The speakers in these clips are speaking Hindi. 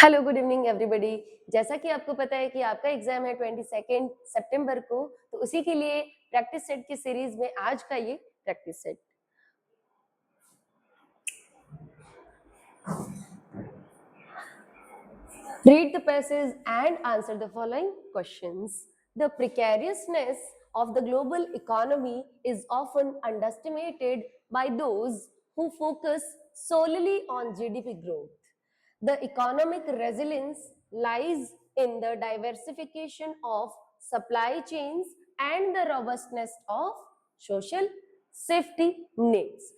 Hello good evening everybody. जैसा कि आपको पता है कि आपका एग्जाम है 22 सितंबर को, तो उसी के लिए प्रैक्टिस सेट की सीरीज में आज का ये practice set. Read the passage and answer the following questions. The precariousness of the global economy is often underestimated by those who focus solely on GDP growth. The economic resilience lies in the diversification of supply chains and the robustness of social safety nets.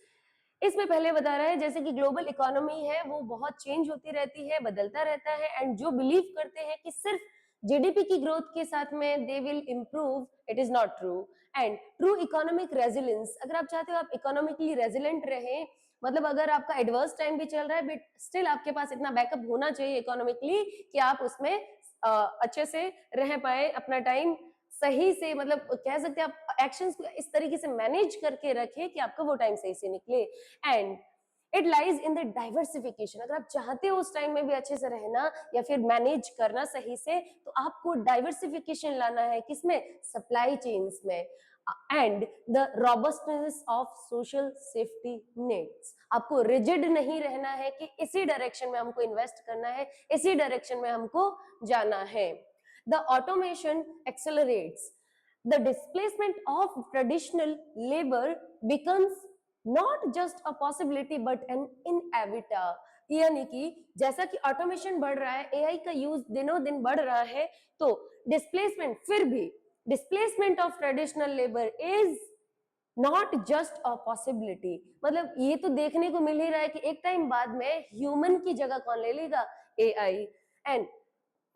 इसमें पहले बता रहा है जैसे कि ग्लोबल इकोनॉमी है वो बहुत चेंज होती रहती है, बदलता रहता है, एंड जो बिलीव करते हैं कि सिर्फ जीडीपी की ग्रोथ के साथ में they will improve, it is not true. And true economic resilience, अगर आप चाहते हो आप इकोनॉमिकली रेजिलेंट रहे, मतलब अगर आपका एडवर्स टाइम भी चल रहा है बट स्टिल आपके पास इतना बैकअप होना चाहिए इकोनॉमिकली कि आप उसमें अच्छे से रह पाए, अपना टाइम सही से, मतलब कह सकते हैं आप एक्शंस को इस तरीके से मैनेज करके रखें कि आपका वो टाइम सही से निकले। And it lies in the diversification, अगर आप चाहते हो उस टाइम में भी अच्छे से रहना या फिर मैनेज करना सही से, तो आपको डाइवर्सिफिकेशन लाना है, किसमें? सप्लाई चेन्स में। And the robustness of social safety nets, आपको रिजिड नहीं रहना है कि इसी डायरेक्शन में हमको इन्वेस्ट करना है, इसी डायरेक्शन में हमको जाना है। The automation accelerates. The displacement of traditional labor becomes not just a possibility but an inevitable. यानी कि जैसा कि ऑटोमेशन बढ़ रहा है, एआई का यूज दिनों दिन बढ़ रहा है, तो डिस्प्लेसमेंट, फिर भी displacement of traditional labour is not just a possibility, मतलब ये तो देखने को मिल ही रहा है कि एक टाइम बाद में ह्यूमन की जगह कौन ले लेगा? AI. And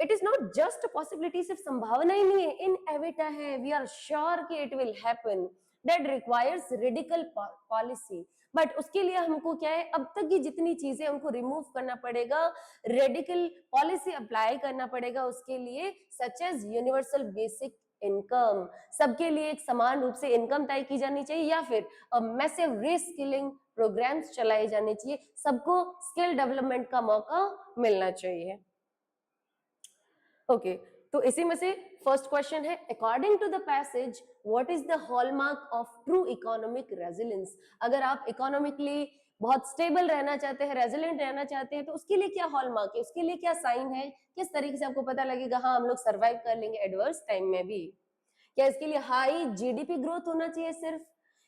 it is not just a possibility, सिर्फ संभावना ही नहीं है, इनएविटा है, वी आर श्योर कि it will happen. That requires radical policy, but उसके लिए हमको क्या है, अब तक की जितनी चीजें उनको रिमूव करना पड़ेगा, रेडिकल पॉलिसी अप्लाई करना पड़ेगा उसके लिए, such as universal basic income, सबके लिए एक समान रूप से इनकम तय की जानी चाहिए, या फिर मैसिव रीस्किलिंग प्रोग्राम्स चलाए जाने चाहिए, सबको स्किल डेवलपमेंट का मौका मिलना चाहिए। ओके, तो इसी में से फर्स्ट क्वेश्चन है, according to the passage what is the hallmark of true economic resilience. अगर आप इकोनॉमिकली बहुत स्टेबल रहना चाहते हैं, रेजिलेंट रहना चाहते हैं, तो उसके लिए क्या हॉलमार्क है, उसके लिए क्या साइन है, किस तरीके से आपको पता लगेगा हाँ हम लोग सर्वाइव कर लेंगे एडवर्स टाइम में भी? क्या इसके लिए हाई जीडीपी ग्रोथ होना चाहिए सिर्फ,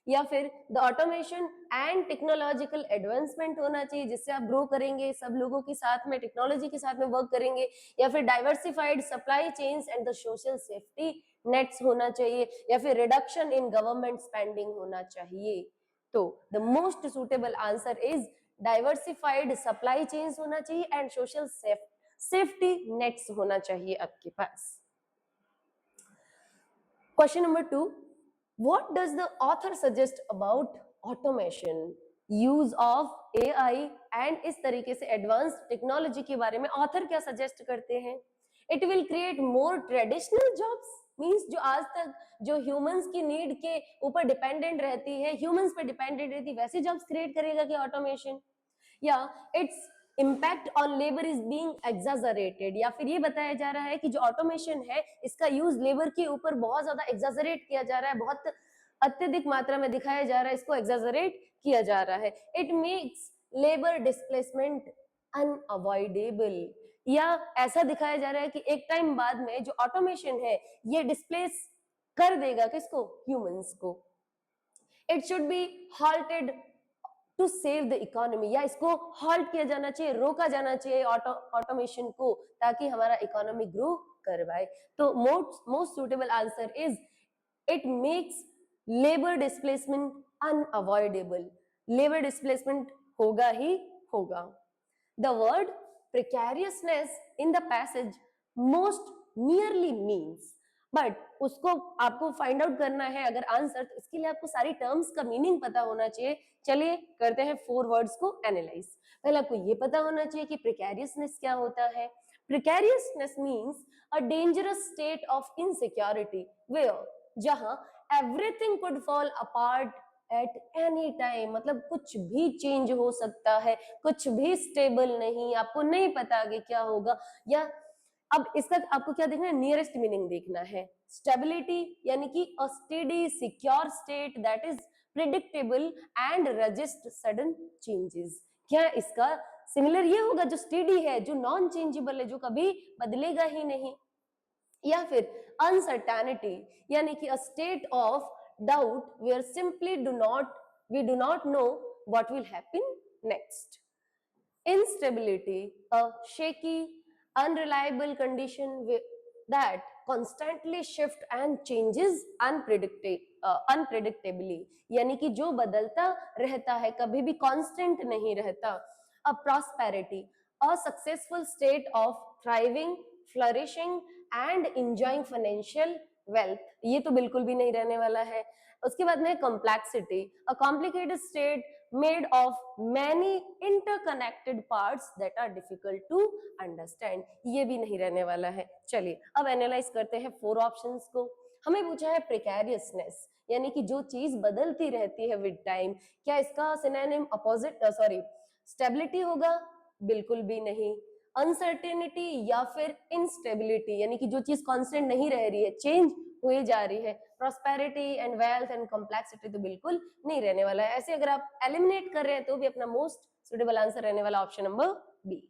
या फिर the automation and technological advancement होना चाहिए जिससे आप ग्रो करेंगे, सब लोगों के साथ में टेक्नोलॉजी के साथ में वर्क करेंगे, या फिर diversified supply chains and the social safety nets होना चाहिए, या फिर रिडक्शन इन गवर्नमेंट स्पेंडिंग होना चाहिए? तो the most suitable answer is diversified supply chains होना चाहिए एंड सोशल सेफ्टी नेट्स होना चाहिए आपके पास। Question number 2. What does the author suggest about automation, use of AI and इस तरीके से एडवांस टेक्नोलॉजी के बारे में ऑथर क्या सजेस्ट करते हैं? It will create more traditional jobs, means जो आज तक जो ह्यूमंस की नीड के ऊपर डिपेंडेंट रहती है, ह्यूमंस पे डिपेंडेंट रहती है, वैसे जॉब्स क्रिएट करेगा क्या ऑटोमेशन? या its impact on labour is being exaggerated, या फिर ये बताया जा रहा है कि जो ऑटोमेशन है इसका यूज लेबर के ऊपर बहुत ज्यादा एग्जाजरेट किया जा रहा है, बहुत अत्यधिक मात्रा में दिखाया जा रहा है, इसको एग्जाजरेट किया जा रहा है। It makes labour displacement unavoidable, या ऐसा दिखाया जा रहा है कि एक टाइम बाद में जो ऑटोमेशन है ये डिस्प्लेस कर देगा किसको? ह्यूमंस को। It should be halted to save the economy, या इसको हॉल्ट किया जाना चाहिए, रोका जाना चाहिए ऑटोमेशन को, ताकि हमारा इकोनॉमी ग्रो कर पाए। तो most suitable answer is it makes labour displacement unavoidable, labour displacement होगा ही होगा। The word precariousness in the passage most nearly means, but उसको आपको फाइंड आउट करना है अगर आंसर, तो इसके लिए आपको सारी टर्म्स का मीनिंग पता होना चाहिए। चलिए करते हैं 4 वर्ड्स को एनालाइज। पहले आपको ये पता होना चाहिए कि प्रिकैरियसनेस क्या होता है। Precariousness means a dangerous state of insecurity where, जहां everything could fall apart at any time, मतलब कुछ भी चेंज हो सकता है, कुछ भी स्टेबल नहीं, आपको नहीं पता आगे क्या होगा। या अब इसका आपको क्या देखना है, नियरेस्ट मीनिंग देखना है। स्टेबिलिटी यानी कि a steady secure state that is predictable and resist sudden changes. क्या इसका सिमिलर ये होगा जो स्टेडी है, जो नॉन चेंजेबल है, जो कभी बदलेगा ही नहीं। या फिर अनसर्टेनिटी यानी कि a state of doubt where simply we do not know what will happen next. Instability, a shaky, unreliable condition that constantly shift and changes unpredictably, यानी कि जो बदलता रहता है, कभी भी कांस्टेंट नहीं रहता। A prosperity, a successful state of thriving, flourishing and enjoying financial wealth, ये तो बिल्कुल भी नहीं रहने वाला है। उसके बाद में complexity, a complicated state made of many interconnected parts that are difficult to understand, ये भी नहीं रहने वाला है। चलिए अब एनालाइज करते हैं 4 ऑप्शंस को। हमें पूछा है प्रिकैरियसनेस यानी कि जो चीज बदलती रहती है विद टाइम, क्या इसका सिनोनिम अपोजिट स्टेबिलिटी होगा? बिल्कुल भी नहीं। अनसर्टेनिटी या फिर इनस्टेबिलिटी यानी कि जो चीज कांस्टेंट नहीं रह रही है, चेंज हुई जा रही है। Prosperity and wealth and complexity तो बिल्कुल नहीं रहने वाला है। ऐसे अगर आप एलिमिनेट कर रहे हैं तो भी अपना मोस्ट सुटेबल आंसर रहने वाला option number B.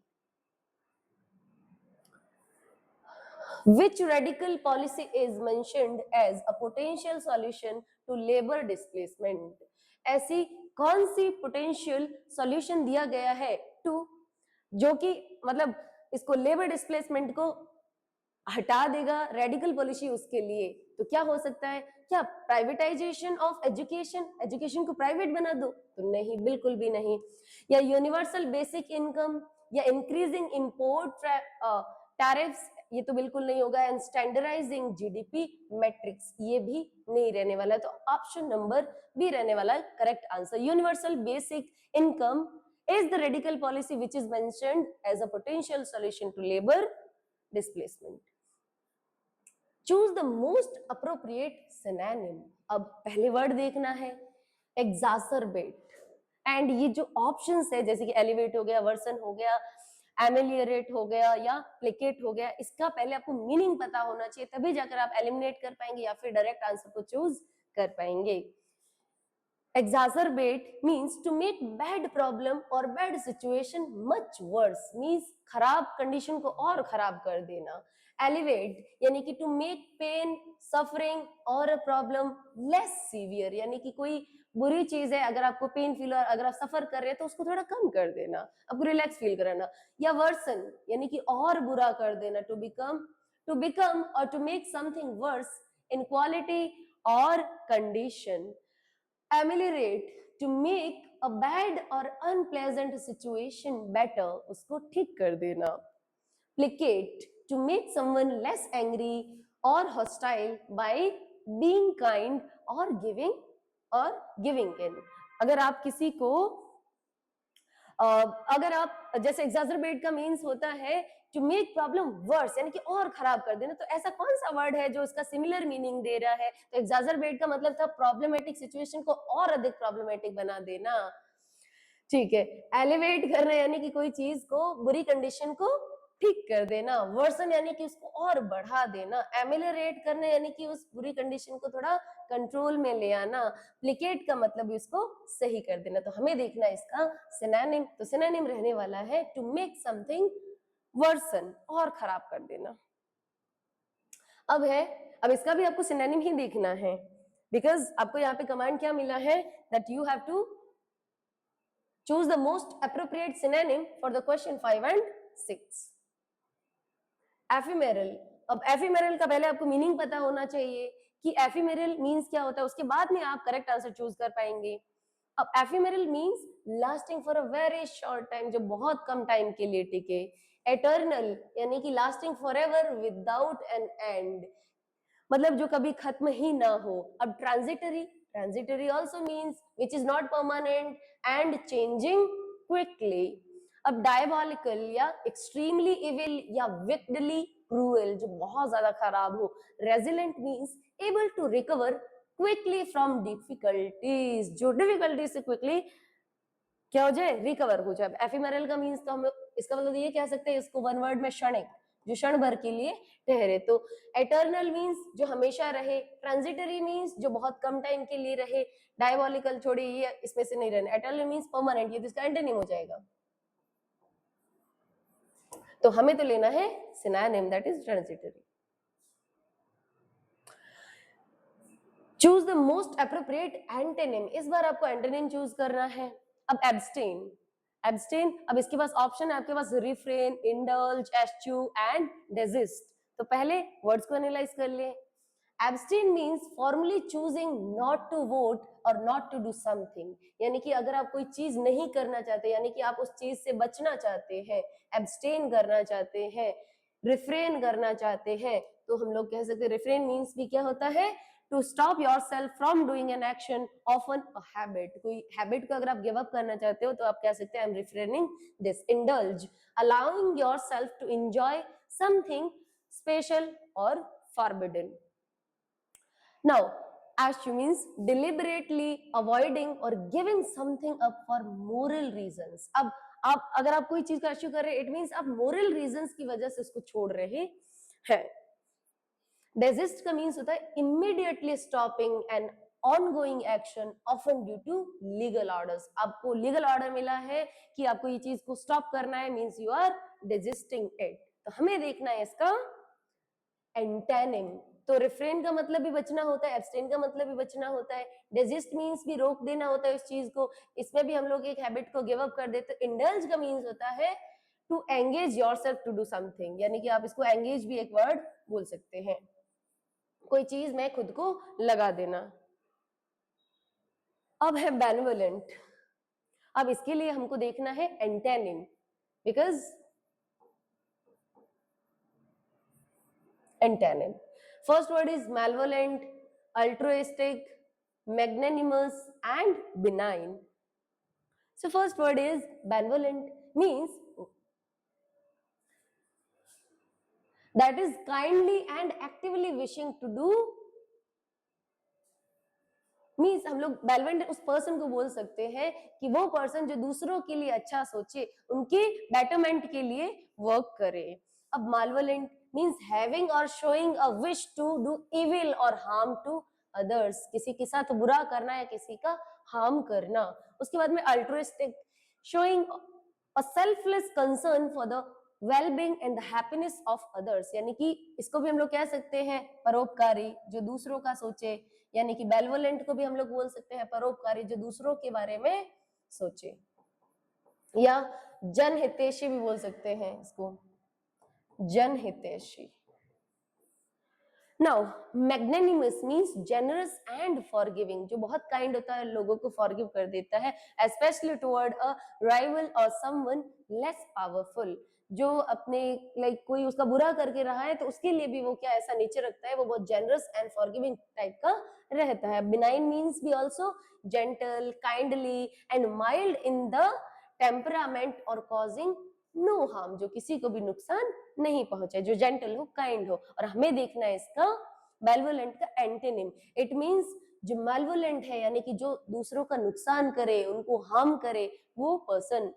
Which radical policy is mentioned as a potential solution to labor displacement? ऐसी कौन सी पोटेंशियल सॉल्यूशन दिया गया है टू, जो कि मतलब इसको लेबर डिस्प्लेसमेंट को हटा देगा, रेडिकल पॉलिसी उसके लिए? तो क्या हो सकता है? क्या प्राइवेटाइजेशन ऑफ एजुकेशन, एजुकेशन को प्राइवेट बना दो? तो नहीं, बिल्कुल भी नहीं। या यूनिवर्सल बेसिक इनकम, या इंक्रीजिंग इंपोर्ट टैरिफ्स, ये तो बिल्कुल नहीं होगा। एंड स्टैंडर्डाइजिंग जीडीपी मैट्रिक्स, ये भी नहीं रहने वाला है। तो ऑप्शन नंबर बी रहने वाला है correct answer. Universal basic income is the radical policy which is mentioned as a potential solution to labor displacement. Choose the most appropriate synonym. अब पहले वर्ड देखना है, exacerbate, एंड ये जो ऑप्शंस है जैसे कि एलिवेट हो गया, वर्सन हो गया, एमेलियरेट हो गया या प्लेकेट हो गया, इसका पहले आपको मीनिंग पता होना चाहिए, तभी जाकर आप एलिमिनेट कर पाएंगे या फिर डायरेक्ट आंसर को चूज कर पाएंगे। Exacerbate means to make bad problem or bad situation much worse, means खराब कंडीशन को और खराब कर देना। Elevate यानी कि to make pain, suffering or a problem less severe, यानी कि कोई बुरी चीज है, अगर आपको पेन फील और अगर आप सफर कर रहे हैं तो उसको थोड़ा कम कर देना, आपको रिलैक्स फील कराना। या वर्सन यानी कि और बुरा कर देना, to become or to make something worse in quality or condition। Ameliorate to make a bad or unpleasant situation better, उसको ठीक कर देना। Placate to make someone less angry or hostile by being kind or giving in। अगर आप किसी को अगर आप जैसे एग्जाजरबेट का मीन्स होता है टू मेक प्रॉब्लम वर्स, यानी कि और खराब कर देना, तो ऐसा कौन सा वर्ड है जो इसका सिमिलर मीनिंग दे रहा है? तो एग्जाजरबेट का मतलब था प्रॉब्लमेटिक सिचुएशन को और अधिक प्रॉब्लमेटिक बना देना। ठीक है, एलिवेट करना यानी कि कोई चीज को, बुरी कंडीशन को ठीक कर देना। वर्सन यानी कि उसको और बढ़ा देना। एमिलरेट करना यानी कि उस बुरी कंडीशन को थोड़ा कंट्रोल में ले आना। प्लिकेट का मतलब उसको सही कर देना। तो हमें देखना इसका सिनोनिम, तो सिनोनिम रहने वाला है टू मेक समथिंग वर्सन, और खराब कर देना। अब इसका भी आपको सिनोनिम ही देखना है, बिकॉज आपको यहाँ पे कमांड क्या मिला है, that you have to choose the most appropriate synonym for the question 5 and 6। Ephemeral, अब एफिमेरल का पहले आपको मीनिंग पता होना चाहिए कि एफिमेरल मींस क्या होता है, उसके बाद में आप करेक्ट आंसर चूज कर पाएंगे। अब ephemeral means lasting for a very short time, जो बहुत कम टाइम के लिए टिके। एटर्नल यानी कि lasting forever without an end, मतलब जो कभी खत्म ही ना हो। अब transitory also means which is not permanent and changing quickly. अब डायबॉलिकल या एक्सट्रीमली इविल या विक्डली क्रूएल, जो बहुत ज्यादा खराब हो। Resilient means able to recover quickly from difficulties, जो डिफिकल्टी से क्विकली क्या हो जाए, रिकवर हो जाए। एफिमेरल का मीन्स तो हम इसका मतलब ये कह सकते हैं इसको वन वर्ड में, क्षणिक, जो क्षण भर के लिए ठहरे। तो एटर्नल मीन्स जो हमेशा रहे, ट्रांजिटरी मीन्स जो बहुत कम टाइम के लिए रहे, डायबॉलिकल छोड़िए ये इसमें से नहीं रहना, एटर्नल मीन्स परमानेंट, ये तो इसका एंटोनिम हो जाएगा। तो हमें तो लेना है synonym, that is transitory. Choose the most appropriate antonym, इस बार आपको एंटोनिम चूज करना है। अब एब्सटेन, एब्सटेन, अब इसके पास ऑप्शन है आपके पास refrain, indulge, eschew and desist. तो पहले वर्ड्स को एनालाइज कर ले। Abstain means formally choosing not to vote और नॉट टू डू समथिंग, यानी कि अगर आप कोई चीज नहीं करना चाहते, यानी कि आप उस चीज से बचना चाहते हैं, एब्सटेन करना चाहते हैं, रिफ्रेन करना चाहते हैं, तो हम लोग कह सकते हैं रिफ्रेन मीन्स भी क्या होता है, to stop yourself from doing an action, often a habit, कोई हैबिट को अगर आप गिव अप करना चाहते हो तो आप कह सकते हैं I am refraining this. Indulge, allowing yourself to enjoy something special और forbidden. Now, eschew means deliberately avoiding or giving something up for moral reasons. अब आप अगर आप कोई चीज का eschew कर रहे हैं, it means आप moral reasons की वजह से उसको छोड़ रहे हैं। Desist का means होता है immediately stopping an ongoing action often due to legal orders. आपको legal order मिला है कि आपको ये चीज को stop करना है, means you are desisting it. तो हमें देखना है इसका एंटेनिम। तो रिफ्रेन का मतलब भी बचना होता है, एब्सटेन का मतलब भी बचना होता है, डेजिस्ट मींस भी रोक देना होता है इस चीज को, इसमें भी हम लोग एक हैबिट को गिव अप कर देते। इंडल्ज का मींस होता है to engage yourself to do something, यानी कि आप इसको एंगेज भी एक वर्ड बोल सकते हैं, कोई चीज में खुद को लगा देना। अब है बेनेवोलेंट, अब इसके लिए हमको देखना है antonym, because antonym. First word is malevolent, altruistic, magnanimous and benign. So first word is benevolent, means that is kindly and actively wishing to do, means हम लोग बेनेवोलेंट उस पर्सन को बोल सकते हैं कि वो पर्सन जो दूसरों के लिए अच्छा सोचे, उनके बेटरमेंट के लिए वर्क करे। अब मालवोलेंट मीन्स हैविंग और showing a wish to do evil और हार्म टू अदर्स, किसी के साथ बुरा करना या किसी का हार्म करना। उसके बाद में altruistic, showing a selfless concern for the wellbeing and the happiness of others, यानी कि इसको भी हम लोग कह सकते हैं परोपकारी, जो दूसरों का सोचे, यानी कि बेनेवोलेंट को भी हम लोग बोल सकते हैं परोपकारी, जो दूसरों के बारे में सोचे, या जनहितैषी भी बोल सकते हैं इसको, जनहितैषी। Now magnanimous means generous and forgiving, जो बहुत काइंड होता है, लोगों को फॉरगिव कर देता है, स्पेशली टुवर्ड अ राइवल और समवन लेस पावरफुल, जो अपने लाइक कोई उसका बुरा करके रहा है तो उसके लिए भी वो क्या ऐसा नेचर रखता है, वो बहुत जेनरस एंड फॉरगिविंग टाइप का रहता है। बिनाइन मींस भी also gentle, kindly and mild in the temperament और कॉजिंग नो हार्म, जो किसी को भी नुकसान नहीं पहुंचे, जो जेंटल हो, काइंड हो। और हमें देखना है इसका मैलेवोलेंट का एंटोनिम। इट मींस जो मैलेवोलेंट है, यानी कि जो दूसरों का नुकसान करे, उनको हार्म करे, वो पर्सन।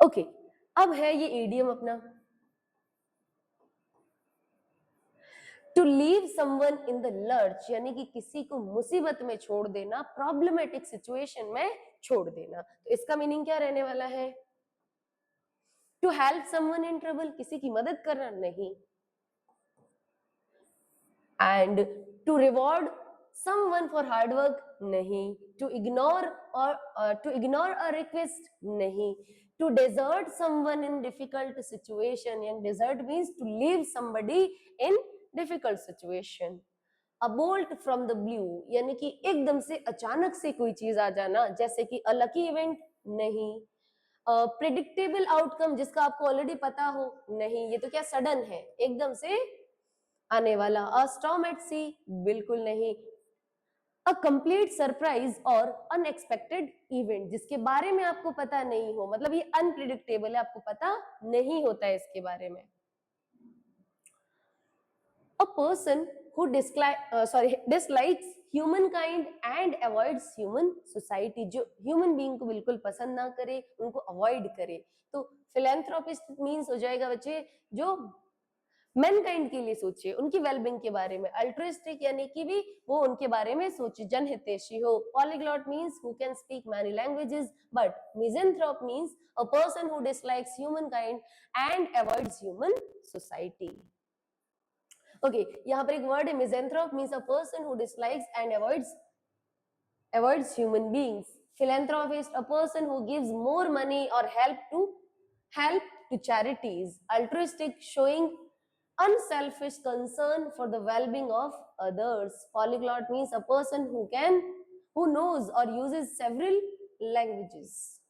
ओके, अब है ये इडियम अपना, to leave someone in the lurch, यानी कि किसी को मुसीबत में छोड़ देना, प्रॉब्लमेटिक सिचुएशन में छोड़ देना। तो इसका मीनिंग क्या रहने वाला है? To help someone in trouble, किसी की मदद करना, नहीं। And to reward someone for hard work, नहीं। टू इग्नोर और टू इग्नोर अ रिक्वेस्ट, नहीं। To desert someone in difficult situation, and desert means to leave somebody in difficult situation. A bolt from the blue, यानी कि एकदम से अचानक से कोई चीज आ जाना, जैसे कि अ लकी इवेंट, नहीं। प्रिडिक्टेबल आउटकम, जिसका आपको ऑलरेडी पता हो, नहीं, ये तो क्या सडन है, एकदम से आने वाला। अ स्टॉर्म एट सी, बिल्कुल नहीं। अ कंप्लीट सरप्राइज और अनएक्सपेक्टेड इवेंट, जिसके बारे में आपको पता नहीं हो, मतलब ये अनप्रिडिक्टेबल है, आपको पता नहीं होता है इसके बारे में। A person who dislikes humankind and avoids human society, जो human being को बिल्कुल पसंद ना करे, उनको avoid करे, तो philanthropist means हो जाएगा बच्चे जो मैनकाइंड के लिए सोचे, उनकी वेलबींग के बारे में। अल्ट्रुइस्टिक यानी कि भी वो उनके बारे में सोचे, जनहितैषी हो। Polyglot means who can speak many languages, but misanthrope means a person who dislikes humankind and avoids human society. Okay, यहाँ पर एक वर्ड है misanthrope means a person who dislikes and avoids human beings. Philanthropist, a person who gives more money or help to charities. Altruistic, showing unselfish concern for the well-being of others. Polyglot means a person who knows or uses several languages.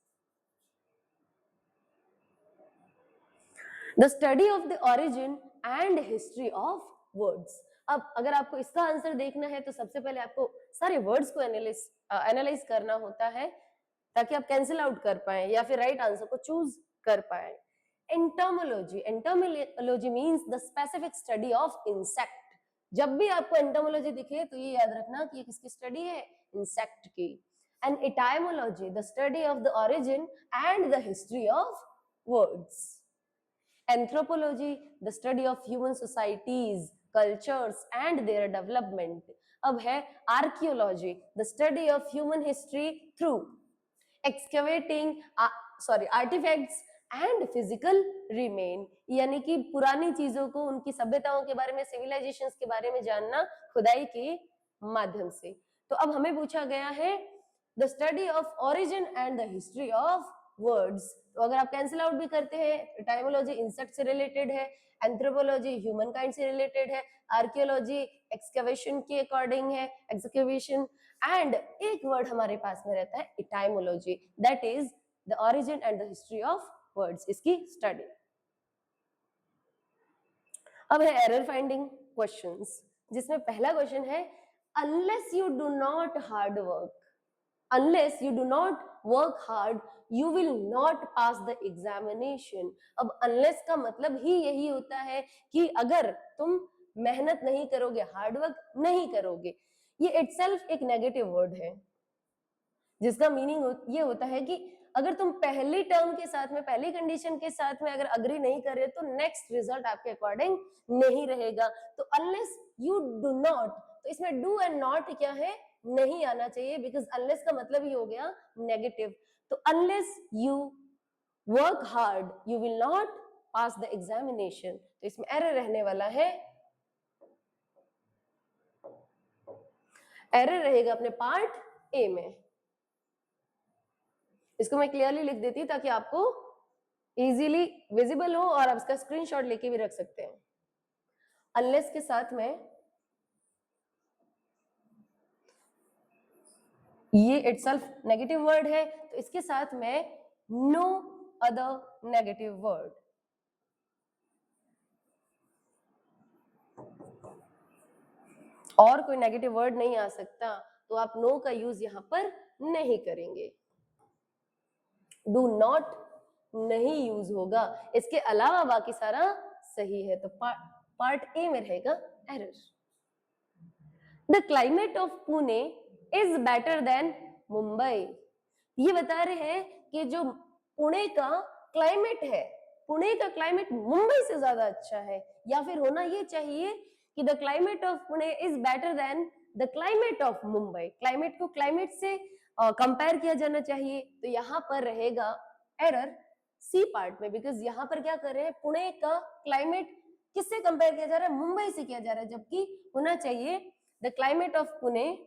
The study of the origin and history of words. अब अगर आपको इसका आंसर देखना है तो सबसे पहले आपको सारे वर्ड्स को एनालाइज करना होता है ताकि आप कैंसिल आउट कर पाए या फिर राइट आंसर को चूज कर पाए। Entomology means the specific study of insect. जब भी आपको एंटोमोलॉजी दिखे तो ये याद रखना कि ये किसकी स्टडी है, इंसेक्ट की। And etymology, the study of the origin and the history of words. Anthropology, the study of human societies, cultures and their development. अब है archaeology, the study of human history through excavating artifacts and physical remain, यानी कि पुरानी चीजों को, उनकी सभ्यताओं के बारे में, सिविलाइजेशंस के बारे में जानना खुदाई के माध्यम से। तो अब हमें पूछा गया है the study of origin and the history of words. तो अगर आप कैंसिल आउट भी करते हैं, टाइमोलॉजी इंसेक्ट से रिलेटेड है, एंथ्रोपोलॉजी ह्यूमन काइंड से रिलेटेड है, आर्कियोलॉजी एक्सकवेशन के अकॉर्डिंग है, एक्सकवेशन, एंड एक वर्ड हमारे पास में रहता है etymology, that is the origin and the history of words, इसकी स्टडी। अब है एरर फाइंडिंग क्वेश्चंस, जिसमें पहला क्वेश्चन है unless you do not hard work, unless you do not work hard you will not pass the examination। अब unless का मतलब ही यही होता है कि अगर तुम मेहनत नहीं करोगे, हार्ड वर्क नहीं करोगे। ये इटसेल्फ एक नेगेटिव वर्ड है जिसका मीनिंग ये होता है कि अगर तुम पहली टर्म के साथ में, पहली कंडीशन के साथ में अगर अग्री नहीं कर रहे तो नेक्स्ट रिजल्ट आपके अकॉर्डिंग नहीं रहेगा। तो अनलेस यू डू नॉट, तो इसमें डू एंड नॉट क्या है, नहीं आना चाहिए, बिकॉज अनलेस का मतलब ही हो गया नेगेटिव। तो unless you work hard you will not pass the examination, तो इसमें एरर रहने वाला है, एरर रहेगा अपने पार्ट ए में। इसको मैं क्लियरली लिख देती हूँ ताकि आपको इजीली विजिबल हो और आप इसका स्क्रीनशॉट लेके भी रख सकते हैं। अनलेस के साथ में ये इटसेल्फ नेगेटिव वर्ड है, तो इसके साथ में नो अदर नेगेटिव वर्ड। और कोई नेगेटिव वर्ड नहीं आ सकता, तो आप नो का यूज यहां पर नहीं करेंगे, डू नॉट नहीं यूज होगा। इसके अलावा बाकी सारा सही है, तो पार्ट ए में रहेगा error. The climate of Pune is better than Mumbai. ये बता रहे हैं कि जो पुणे का क्लाइमेट है, पुणे का क्लाइमेट मुंबई से ज्यादा अच्छा है, या फिर होना ये चाहिए कि the climate of Pune is better than the climate of Mumbai. Climate को क्लाइमेट से कंपेयर किया जाना चाहिए, तो यहाँ पर रहेगा एरर सी पार्ट में, बिकॉज यहाँ पर क्या कर रहे हैं, पुणे का क्लाइमेट किससे कंपेयर किया जा रहा है, मुंबई से किया जा रहा है, जबकि होना चाहिए the climate of Pune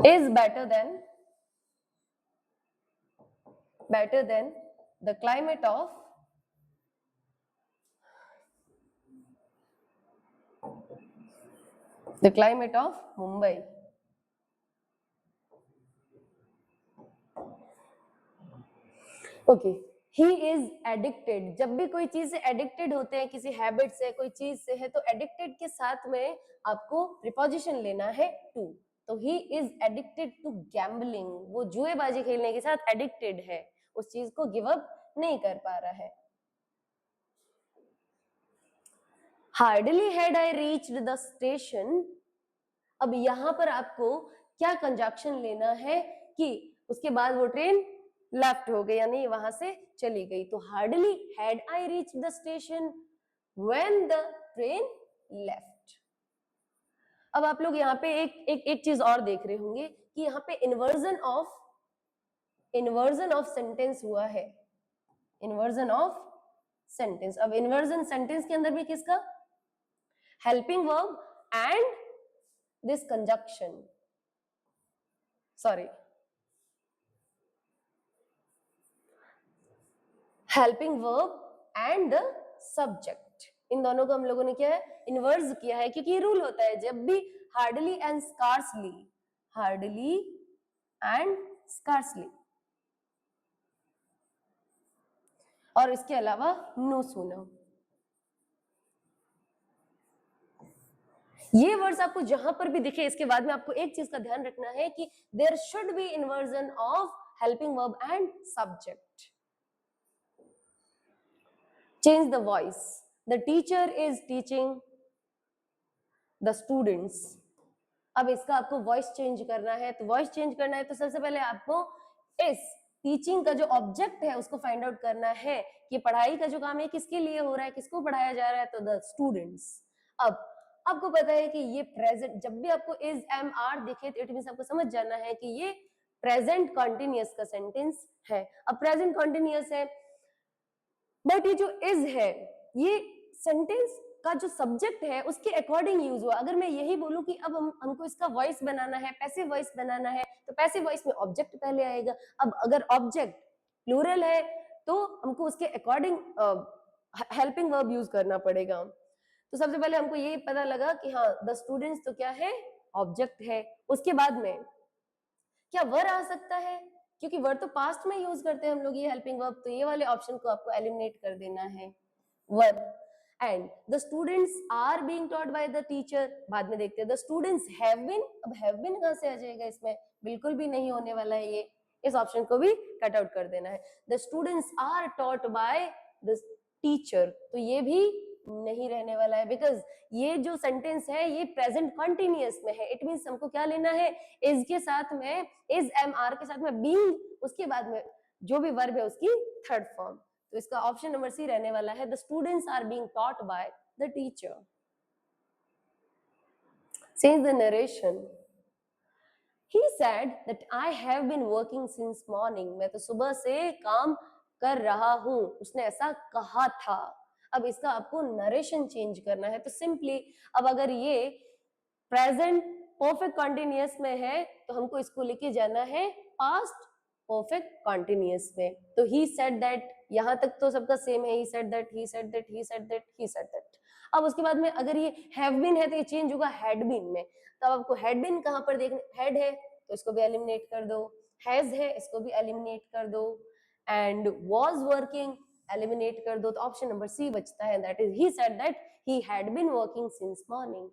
is better than the climate of Mumbai। Okay, he is addicted. जब भी कोई चीज से एडिक्टेड होते हैं, किसी हैबिट से, कोई चीज से है, तो एडिक्टेड के साथ में आपको प्रीपोजिशन लेना है टू। तो he is addicted to gambling, वो जुएबाजी खेलने के साथ एडिक्टेड है, उस चीज को गिव अप नहीं कर पा रहा है। Hardly had I reached the station, अब यहां पर आपको क्या कंजक्शन लेना है कि उसके बाद वो ट्रेन लेफ्ट हो गई यानी वहां से चली गई, तो hardly had I reach the station when the train left. अब आप लोग यहाँ पे एक चीज और देख रहे होंगे कि यहाँ पे इन्वर्जन ऑफ सेंटेंस हुआ है, इन्वर्जन ऑफ सेंटेंस। अब इन्वर्जन सेंटेंस के अंदर भी किसका, helping verb and this conjunction, sorry helping verb and the subject, इन दोनों को हम लोगों ने क्या है इन्वर्स किया है, क्योंकि ये रूल होता है जब भी hardly and scarcely, hardly and scarcely और इसके अलावा नो सूनर, ये वर्ड्स आपको जहां पर भी दिखे इसके बाद में आपको एक चीज का ध्यान रखना है कि there should be inversion of helping verb and subject. Change the voice, the teacher is teaching the students, अब इसका आपको वॉइस चेंज करना है, तो वॉइस चेंज करना है तो सबसे पहले आपको इस टीचिंग का जो ऑब्जेक्ट है उसको फाइंड आउट करना है कि पढ़ाई का जो काम है किसके लिए हो रहा है, किसको पढ़ाया जा रहा है, तो द स्टूडेंट्स। अब आपको पता है कि ये प्रेजेंट, जब भी आपको इज एम आर दिखे तो इट मींस आपको समझ जाना है कि ये प्रेजेंट कॉन्टिन्यूअस का सेंटेंस है। अब प्रेजेंट कॉन्टिन्यूअस है बट ये जो इज है ये सेंटेंस का जो सब्जेक्ट है उसके अकॉर्डिंग यूज हुआ। अगर मैं यही बोलूं कि अब हमको इसका वॉइस बनाना है, पैसिव वॉइस बनाना है, तो पैसिव वॉइस में ऑब्जेक्ट पहले आएगा। अब अगर ऑब्जेक्ट प्लूरल है तो हमको उसके अकॉर्डिंग हेल्पिंग वर्ब यूज करना पड़ेगा। तो सबसे पहले हमको ये पता लगा कि हाँ द स्टूडेंट्स तो क्या है, ऑब्जेक्ट है। उसके बाद में क्या वर आ सकता है, क्योंकि वर तो पास्ट में यूज करते हैं हम लोग ये हेल्पिंग वर्ब, तो ये वाले ऑप्शन को आपको एलिमिनेट कर देना है, वर। And the students are being taught by the teacher, बाद में देखते हैं द स्टूडेंट्स हैव बीन, अब हैव बीन कहां से आ जाएगा इसमें, बिल्कुल भी नहीं होने वाला है ये, इस ऑप्शन को भी कट आउट कर देना है। The students are taught by the teacher, तो ये भी नहीं रहने वाला है, बिकॉज ये जो सेंटेंस है ये प्रेजेंट कॉन्टिन्यूअस में है। इट मींस हमको क्या लेना है, इज के साथ में, इज एम आर के साथ में बीइंग, उसके बाद में जो भी वर्ब है उसकी थर्ड फॉर्म, तो इसका ऑप्शन नंबर सी रहने वाला है, the students are being taught by the teacher. Since the narration, he said that I have been working since morning, मैं तो सुबह से काम कर रहा हूं, उसने ऐसा कहा था। अब इसका आपको नरेशन चेंज करना है, तो सिंपली अब अगर ये प्रेजेंट परफेक्ट कॉन्टिन्यूअस में है तो हमको इसको लेके जाना है पास्ट परफेक्ट कॉन्टिन्यूअस में। तो ही सेड दैट, यहां तक तो सबका सेम है, ही said that, he said that, he said that, he said that. अब उसके बाद में अगर ये हैव बीन है तो ये चेंज होगा हैड बीन में, तब आपको हैड बीन कहां पर देखना, हेड है तो इसको भी एलिमिनेट कर दो, हैज है इसको भी एलिमिनेट कर दो, एंड वाज वर्किंग एलिमिनेट कर दो, तो ऑप्शन नंबर सी बचता है, that is he said that he had been working since morning.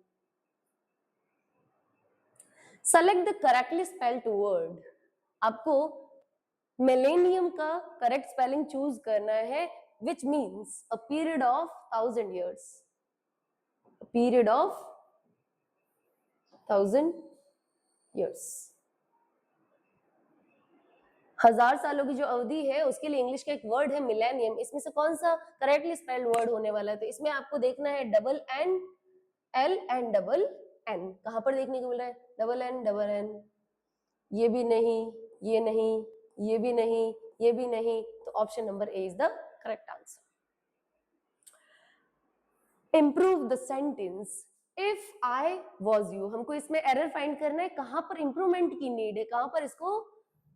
Select the correctly spelled word, आपको मिलेनियम का करेक्ट स्पेलिंग चूज करना है, which means a period of 1000 years, a period of 1000 years, 1000 सालों की जो अवधि है उसके लिए इंग्लिश का एक वर्ड है मिलेनियम, इसमें से कौन सा करेक्टली स्पेल्ड वर्ड होने वाला है, तो इसमें आपको देखना है double N L and double N, कहां पर देखने को मिल रहा है, डबल एन, ये भी नहीं, ये नहीं, ये भी नहीं, ये भी नहीं, तो option number A is the correct answer. Improve the sentence, if I was you, हमको इसमें एरर फाइंड करना है, कहां पर इंप्रूवमेंट की नीड है, कहां पर इसको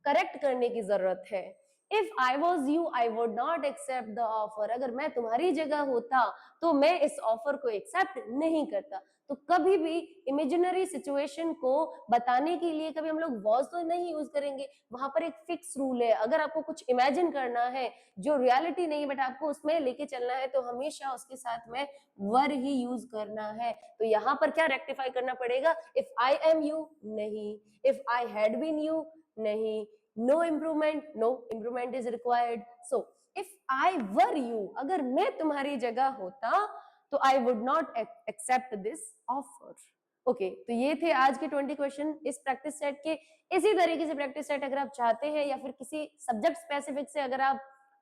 करेक्ट करने की जरूरत है। If I was you I would not accept the offer, अगर मैं तुम्हारी जगह होता तो मैं इस ऑफर को एक्सेप्ट नहीं करता। तो कभी भी इमेजिनरी सिचुएशन को बताने के लिए कभी हम लोग वॉज तो नहीं यूज करेंगे, वहां पर एक फिक्स रूल है, अगर आपको कुछ इमेजिन करना है जो रियलिटी नहीं बट आपको उसमें लेके चलना है तो हमेशा उसके साथ में वर ही यूज करना है। तो यहाँ पर क्या रेक्टिफाई करना पड़ेगा, इफ आई एम यू नहीं, if I had been you नहीं, no improvement is required, so if I were you, अगर मैं तुम्हारी जगह होता तो I would not accept this offer. Okay, तो ये थे आज के 20 क्वेश्चन इस प्रैक्टिस सेट के। इसी तरीके से प्रैक्टिस सेट अगर आप चाहते हैं या फिर किसी सब्जेक्ट स्पेसिफिक से अगर आप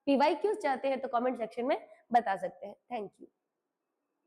पीवाईक्यूज चाहते हैं तो कमेंट सेक्शन में बता सकते हैं। Thank you.